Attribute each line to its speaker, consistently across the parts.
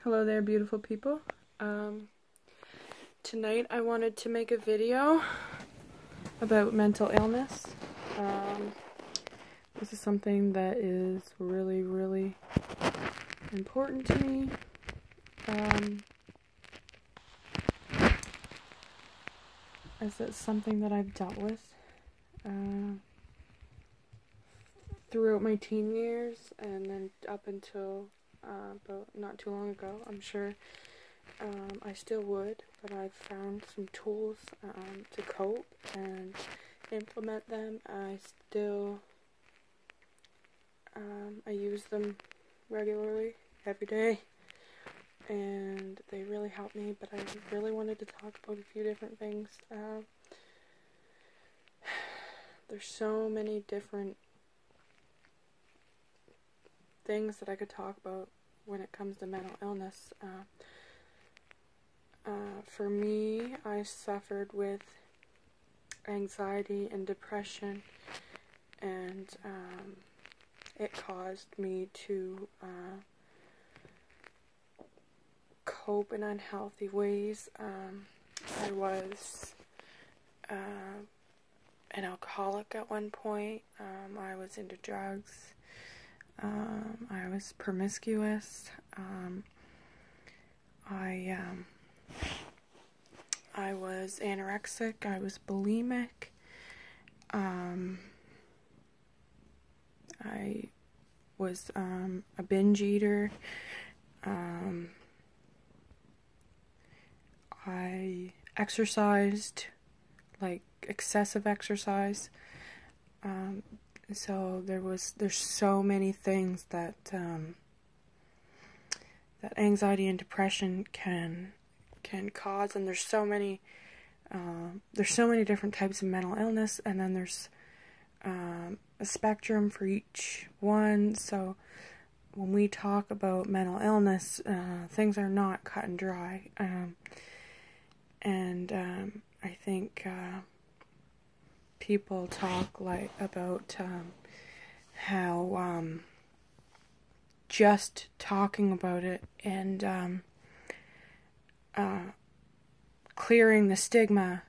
Speaker 1: Hello there, beautiful people. Tonight I wanted to make a video about mental illness. This is something that is really important to me. As it's something that I've dealt with throughout my teen years, and then up until about not too long ago. I'm sure I still would, but I've found some tools to cope and implement them. I use them regularly, every day, and they really help me. But I really wanted to talk about a few different things. There's so many different things that I could talk about when it comes to mental illness. For me, I suffered with anxiety and depression, and it caused me to cope in unhealthy ways. I was an alcoholic at one point. I was into drugs. I was promiscuous. I was anorexic. I was bulimic. I was a binge eater. I exercised, like excessive exercise. So there's so many things that that anxiety and depression can cause, and there's so many different types of mental illness, and then there's a spectrum for each one. So when we talk about mental illness, things are not cut and dry, and I think people talk about how just talking about it and clearing the stigma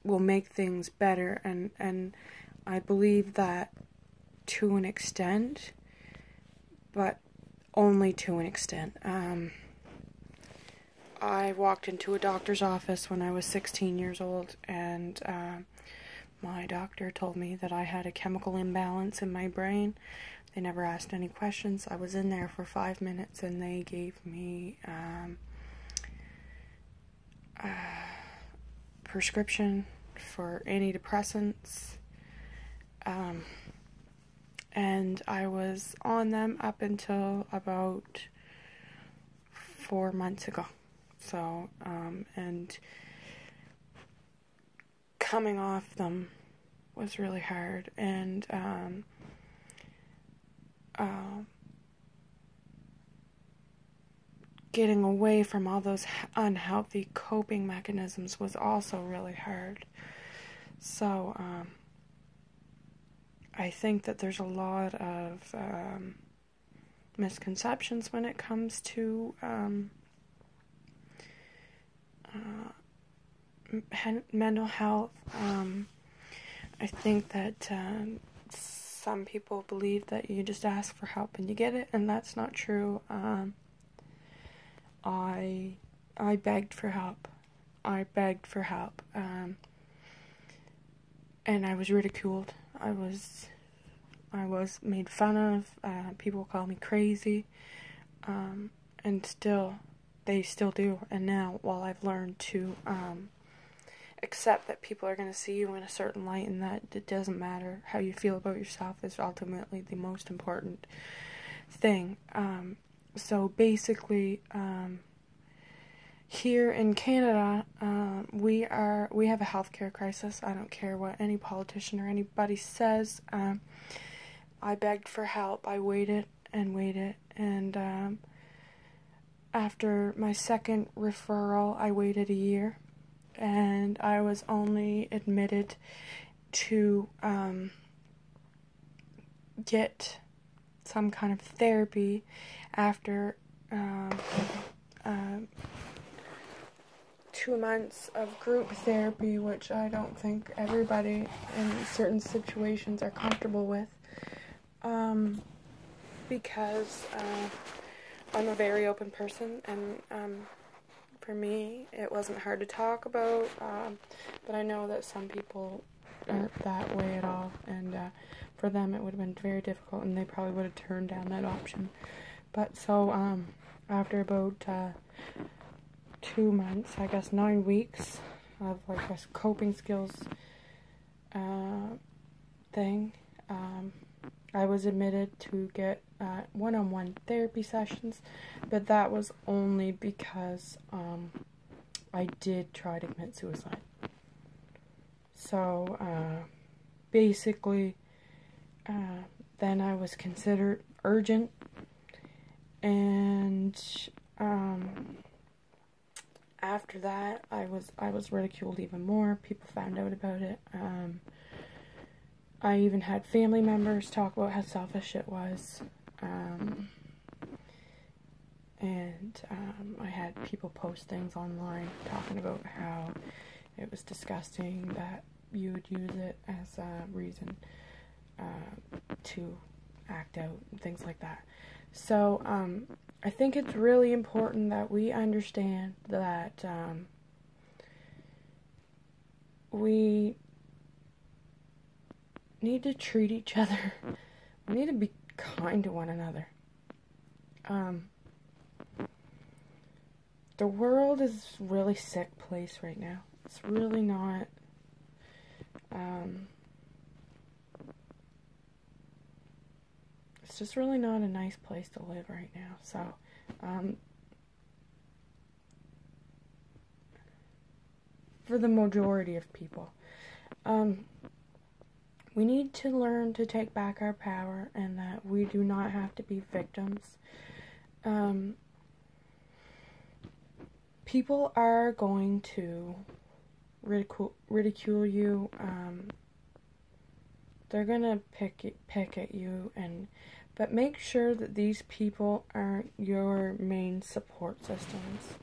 Speaker 1: will make things better, and I believe that to an extent, but only to an extent. I walked into a doctor's office when I was 16 years old, and my doctor told me that I had a chemical imbalance in my brain. They never asked any questions. I was in there for 5 minutes, and they gave me prescription for antidepressants, and I was on them up until about 4 months ago. So, and coming off them was really hard, and getting away from all those unhealthy coping mechanisms was also really hard. So, I think that there's a lot of misconceptions when it comes to mental health. I think that some people believe that you just ask for help and you get it, and that's not true. I begged for help. And I was ridiculed. I was made fun of. People call me crazy, and they still do. And now, while I've learned to accept that people are going to see you in a certain light, and that it doesn't matter how you feel about yourself is ultimately the most important thing. So basically, here in Canada, we have a healthcare crisis. I don't care what any politician or anybody says. I begged for help. I waited and waited, and after my second referral, I waited a year, and I was only admitted to get some kind of therapy after 2 months of group therapy, which I don't think everybody in certain situations are comfortable with, because I'm a very open person, and for me it wasn't hard to talk about, but I know that some people aren't that way at all, and for them it would have been very difficult, and they probably would have turned down that option. But so after about 2 months, I guess 9 weeks of like a coping skills thing, I was admitted to get one-on-one therapy sessions, but that was only because I did try to commit suicide. So basically then I was considered urgent, and after that I was ridiculed even more. People found out about it. I even had family members talk about how selfish it was, and I had people post things online talking about how it was disgusting that you would use it as a reason to act out and things like that. So I think it's really important that we understand that we need to treat each other. We need to be kind to one another. The world is a really sick place right now. It's really not it's just really not a nice place to live right now. So for the majority of people, we need to learn to take back our power, and that we do not have to be victims. People are going to ridicule you. They're gonna pick at you, but make sure that these people aren't your main support systems.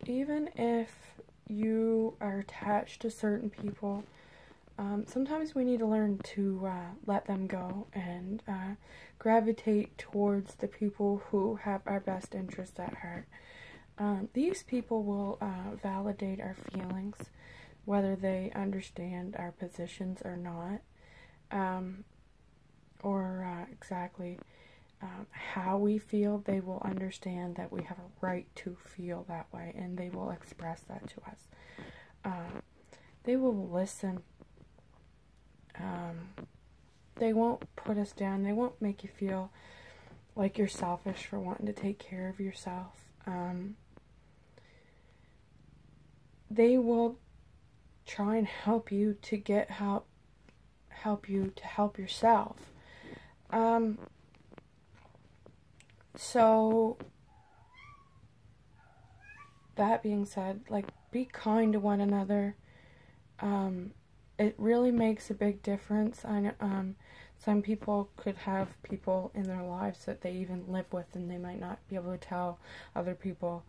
Speaker 1: Even if you are attached to certain people, sometimes we need to learn to let them go and gravitate towards the people who have our best interests at heart. These people will validate our feelings, whether they understand our positions or not, or exactly how we feel. They will understand that we have a right to feel that way, and they will express that to us. They will listen. They won't put us down. They won't make you feel like you're selfish for wanting to take care of yourself. They will try and help you to get help you to help yourself. So that being said, like, be kind to one another. It really makes a big difference. I know some people could have people in their lives that they even live with, and they might not be able to tell other people.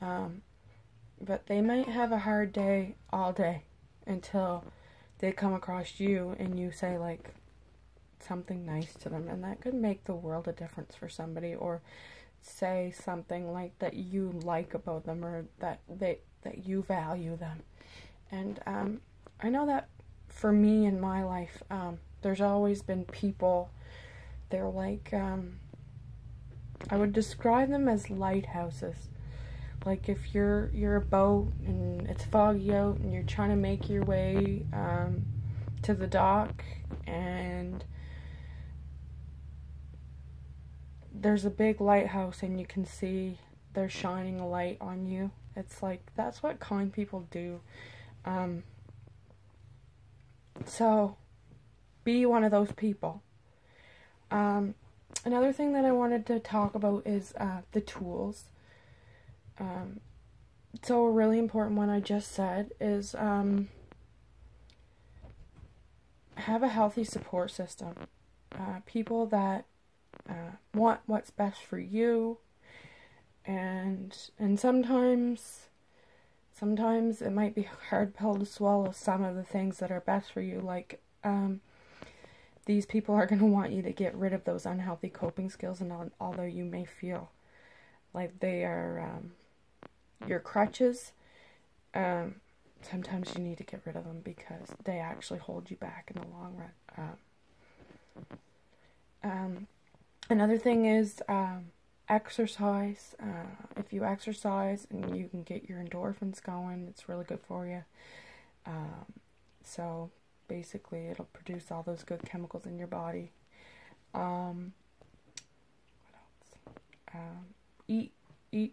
Speaker 1: But they might have a hard day all day until they come across you and you say like something nice to them, and that could make the world a difference for somebody. Or say something like that you like about them, or that you value them. And I know that for me in my life, there's always been people. They're like, I would describe them as lighthouses. Like if you're a boat and it's foggy out and you're trying to make your way to the dock, and there's a big lighthouse and you can see they're shining a light on you. It's like, that's what kind people do. So be one of those people. Another thing that I wanted to talk about is the tools. So a really important one I just said is have a healthy support system. people that want what's best for you, and sometimes it might be a hard pill to swallow some of the things that are best for you, like these people are going to want you to get rid of those unhealthy coping skills, and although you may feel like they are your crutches, sometimes you need to get rid of them because they actually hold you back in the long run. Another thing is exercise. If you exercise and you can get your endorphins going, it's really good for you. So basically it'll produce all those good chemicals in your body. What else?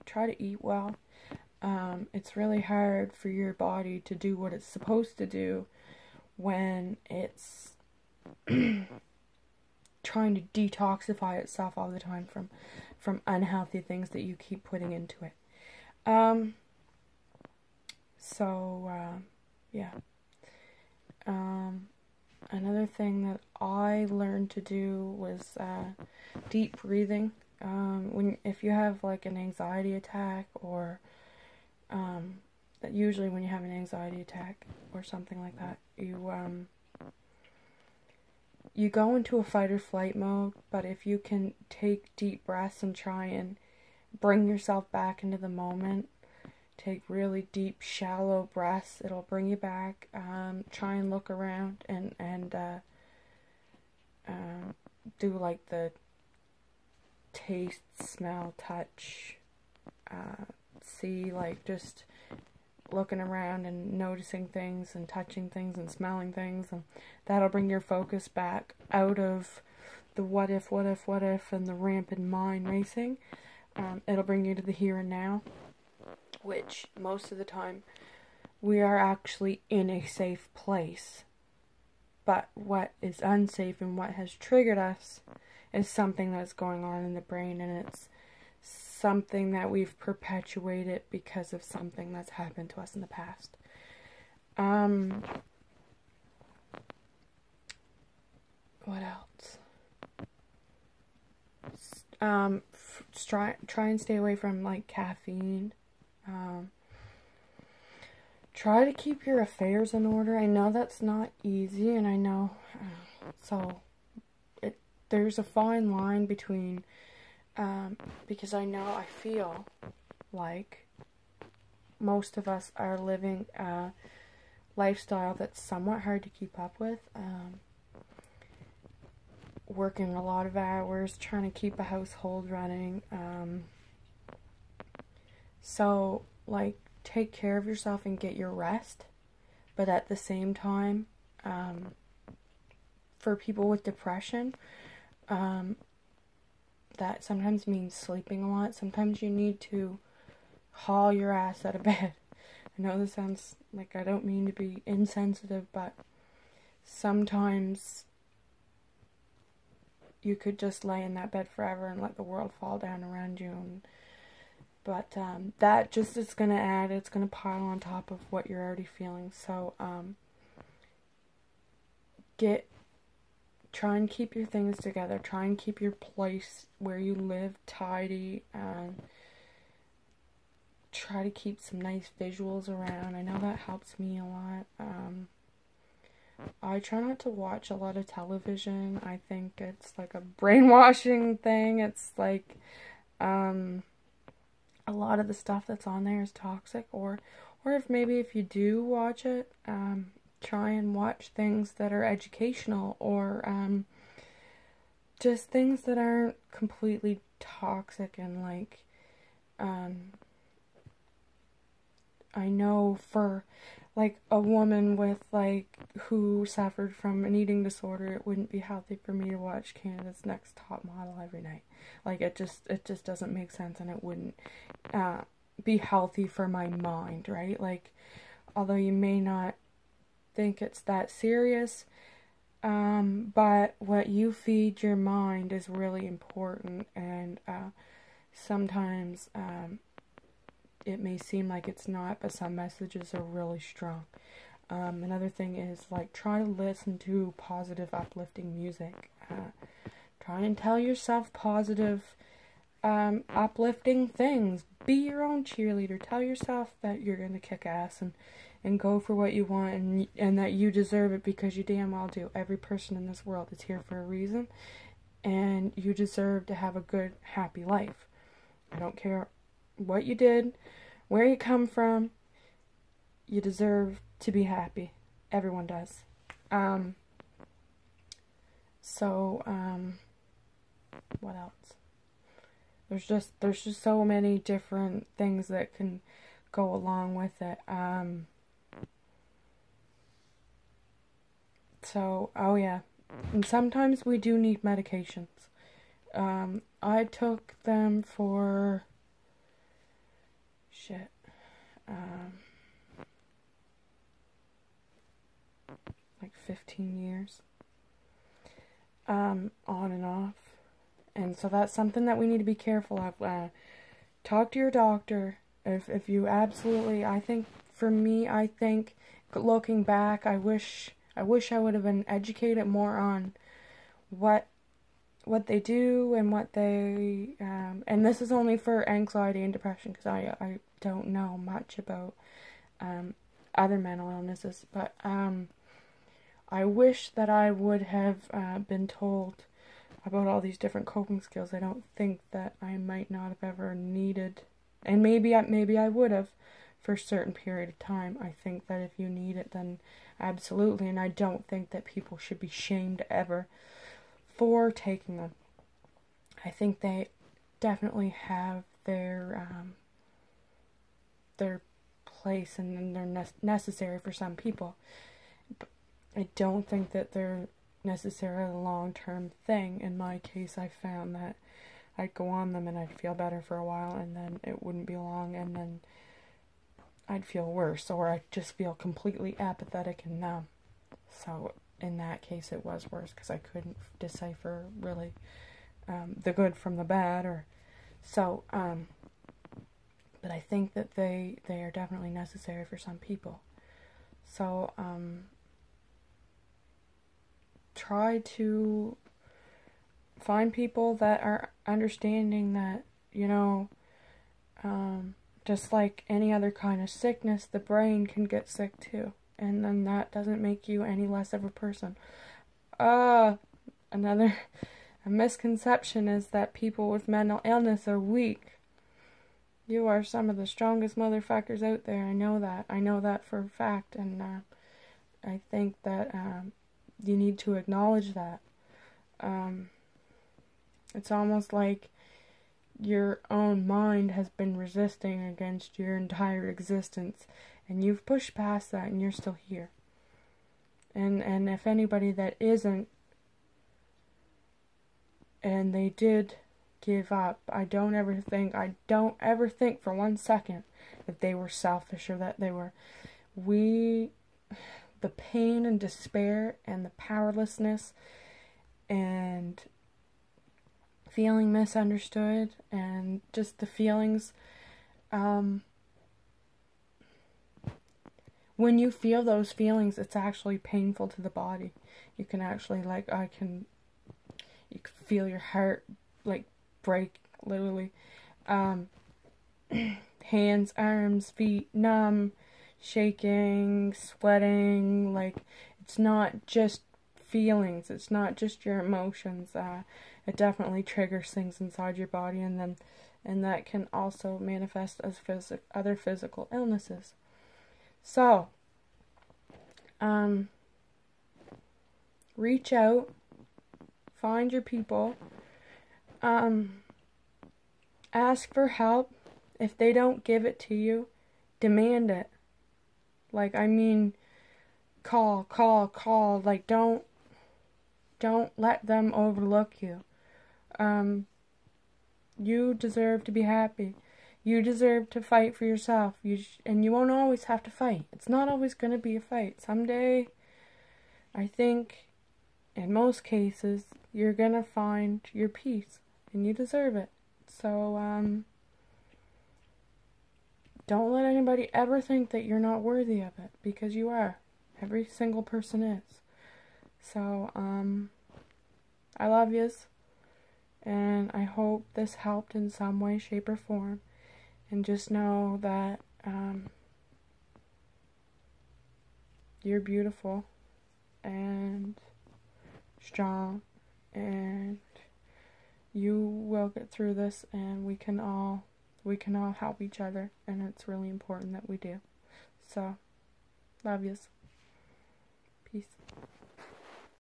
Speaker 1: Try to eat well. It's really hard for your body to do what it's supposed to do when it's trying to detoxify itself all the time from unhealthy things that you keep putting into it. Yeah. Another thing that I learned to do was deep breathing. If you have like an anxiety attack, or that usually when you have an anxiety attack or something like that, you go into a fight or flight mode. But if you can take deep breaths and try and bring yourself back into the moment, take really deep, shallow breaths, it'll bring you back. Try and look around and do like the taste, smell, touch, see, like just looking around and noticing things and touching things and smelling things, and that'll bring your focus back out of the what if and the rampant mind racing. It'll bring you to the here and now, which most of the time we are actually in a safe place. But what is unsafe and what has triggered us is something that's going on in the brain, and it's something that we've perpetuated because of something that's happened to us in the past. What else? Try and stay away from like caffeine. Try to keep your affairs in order. I know that's not easy, and I know there's a fine line between because I feel like most of us are living a lifestyle that's somewhat hard to keep up with. Working a lot of hours, trying to keep a household running. So, like, take care of yourself and get your rest. But at the same time, for people with depression, that sometimes means sleeping a lot. Sometimes you need to haul your ass out of bed. I know this sounds like I don't mean to be insensitive, but sometimes you could just lay in that bed forever and let the world fall down around you. But that just is going to add, it's going to pile on top of what you're already feeling. So try and keep your things together. Try and keep your place where you live tidy, and try to keep some nice visuals around. I know that helps me a lot. I try not to watch a lot of television. I think it's like a brainwashing thing. It's like a lot of the stuff that's on there is toxic, or if you do watch it, try and watch things that are educational, or just things that aren't completely toxic. And like I know for like a woman with who suffered from an eating disorder, it wouldn't be healthy for me to watch Canada's Next Top Model every night. Like it just doesn't make sense, and it wouldn't be healthy for my mind, right? Like, although you may not think it's that serious, but what you feed your mind is really important, and sometimes it may seem like it's not, but some messages are really strong. Another thing is, like, try to listen to positive, uplifting music. Try and tell yourself positive, uplifting things. Be your own cheerleader. Tell yourself that you're going to kick ass and go for what you want, and that you deserve it, because you damn well do. Every person in this world is here for a reason, and you deserve to have a good, happy life. I don't care what you did, where you come from, you deserve to be happy. Everyone does. What else? There's just so many different things that can go along with it. Oh yeah. And sometimes we do need medications. I took them for like 15 years. On and off. And so that's something that we need to be careful of. Talk to your doctor. If you absolutely, I think, for me, I think, looking back, I wish I would have been educated more on what they do and what they, and this is only for anxiety and depression, because I don't know much about other mental illnesses, but I wish that I would have been told about all these different coping skills. I don't think that I might not have ever needed, and maybe I would have for a certain period of time. I think that if you need it, then absolutely, and I don't think that people should be shamed ever for taking them. I think they definitely have their place, and they're necessary for some people. But I don't think that they're necessarily a long-term thing. In my case, I found that I'd go on them and I'd feel better for a while, and then it wouldn't be long, and then I'd feel worse, or I'd just feel completely apathetic and numb. So in that case, it was worse, because I couldn't decipher really the good from the bad, but I think that they are definitely necessary for some people. So try to find people that are understanding that, just like any other kind of sickness, the brain can get sick too. And then that doesn't make you any less of a person. Another misconception is that people with mental illness are weak. You are some of the strongest motherfuckers out there. I know that. I know that for a fact. And I think that you need to acknowledge that. It's almost like your own mind has been resisting against your entire existence, and you've pushed past that, and you're still here. And if anybody that isn't, and they did give up, I don't ever think for 1 second that they were selfish, or that they were, the pain and despair and the powerlessness and feeling misunderstood, and just the feelings, when you feel those feelings, it's actually painful to the body. You can actually, you can feel your heart, break, literally. Hands, arms, feet, numb, shaking, sweating, it's not just feelings, it's not just your emotions. It definitely triggers things inside your body, and that can also manifest as other physical illnesses. So, reach out, find your people, ask for help. If they don't give it to you, demand it. Call. Don't let them overlook you. You deserve to be happy. You deserve to fight for yourself. And you won't always have to fight. It's not always going to be a fight. Someday, I think, in most cases, you're going to find your peace. And you deserve it. So, don't let anybody ever think that you're not worthy of it. Because you are. Every single person is. So, I love yous. And I hope this helped in some way, shape, or form. And just know that you're beautiful and strong, and you will get through this, and we can all help each other, and it's really important that we do. So, love yous. Peace.